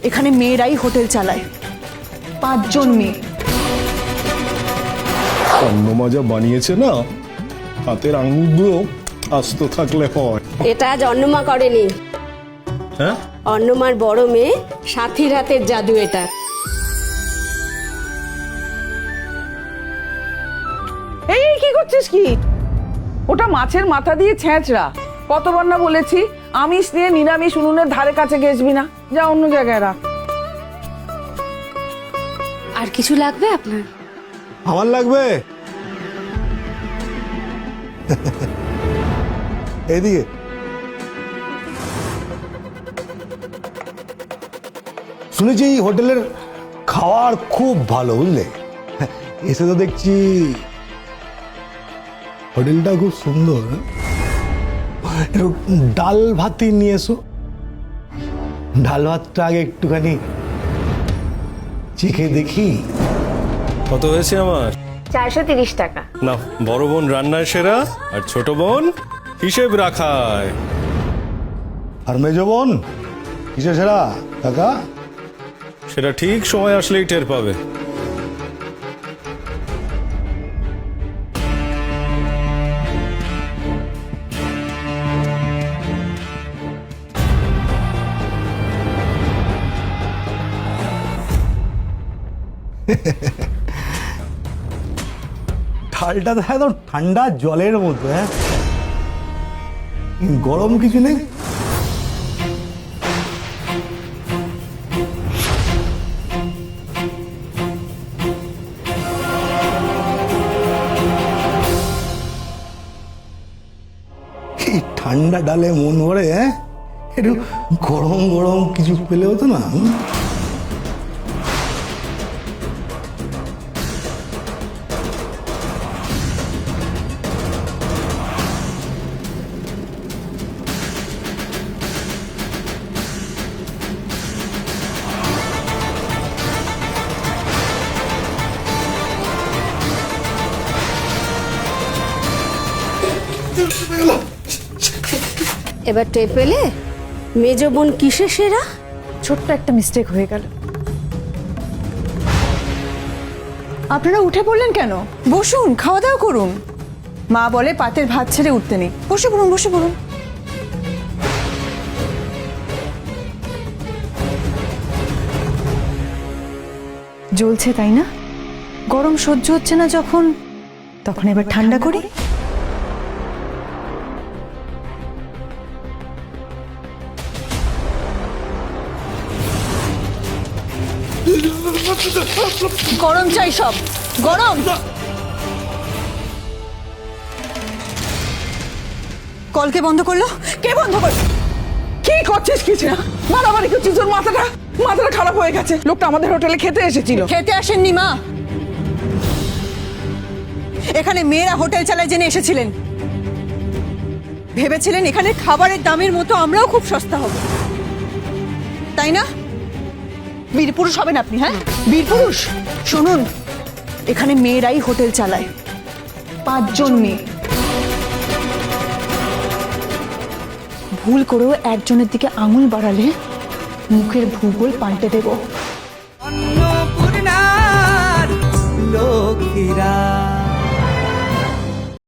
এখানে মেয়েরাই হোটেল চালায়, 5 জন মেয়ে। অন্নমা যা বানিয়েছে না, হাতের আঙুলগুলো আস্ত থাকলে হয়। এটা আজ অন্নমা করেনি, হ্যাঁ, অন্নমার বড় মেয়ে সাথীর হাতের জাদু এটা। এই কি করছিস কি? ওটা মাছের মাথা দিয়ে ছেঁচড়া। কতবার না বলেছি আমিষ দিয়ে নিরামিষ উনুনের ধারে কাছে ঘেসবি না, যা অন্য জায়গায় রাখ। আর কিছু লাগবে আপনার? আমার লাগবে এদিকে। শুনেছি এই হোটেলের খাওয়ার খুব ভালো, বুঝলে? এসে তো দেখছি হোটেলটা খুব সুন্দর। একটু ডাল ভাতই নিয়ে এসো। ডাল ভাতটা আগে একটুখানি চেখে দেখি। কত হয়েছে আমার? 430 টাকা। না, বড় বোন রান্নায় সেরা আর ছোট বোন হিসেব রাখায়। আর মেজো বোন কিসে সেরা কাকা? সেটা ঠিক সময় আসলেই টের পাবে। ঢালটা তো একদম ঠান্ডা জলের মতো। হ্যাঁ, গরম কিছু নেই। এই ঠান্ডা ডালে মন ভরে। হ্যাঁ, একটু গরম গরম কিছু পেলে হতো না? এবার টের পেলে মেজ বোন কিসে সেরা? ছোট্ট একটা মিস্টেক হয়ে গেল। আপনারা উঠে পড়লেন কেন? বসুন, খাওয়া দাওয়া করুন। মা বলে পাতের ভাত ছেড়ে উঠতে নেই। বসে পড়ুন, বসে পড়ুন। জ্বলছে তাই না? গরম সহ্য হচ্ছে না যখন, তখন এবার ঠান্ডা করি। গরম চাই সব, গরম। কলকে বন্ধ করলো কে? বন্ধ করলো? কি করছিস কিছু না? মারামারি করছিস, ওর মাথাটা খারাপ হয়ে গেছে। লোকটা আমাদের হোটেলে খেতে এসেছিল। খেতে আসেননি মা, এখানে মেয়েরা হোটেল চালায় জেনে এসেছিলেন। ভেবেছিলেন এখানে খাবারের দামের মতো আমরাও খুব সস্তা হব, তাই না? বীরপুরুষ হবেন আপনি? হ্যাঁ, বীরপুরুষ। শুনুন, এখানে মেয়েরাই হোটেল চালায়, 5 জন মেয়ে। ভুল করেও একজনের দিকে আঙুল বাড়ালে মুখের ভূগোল পাল্টে দেব।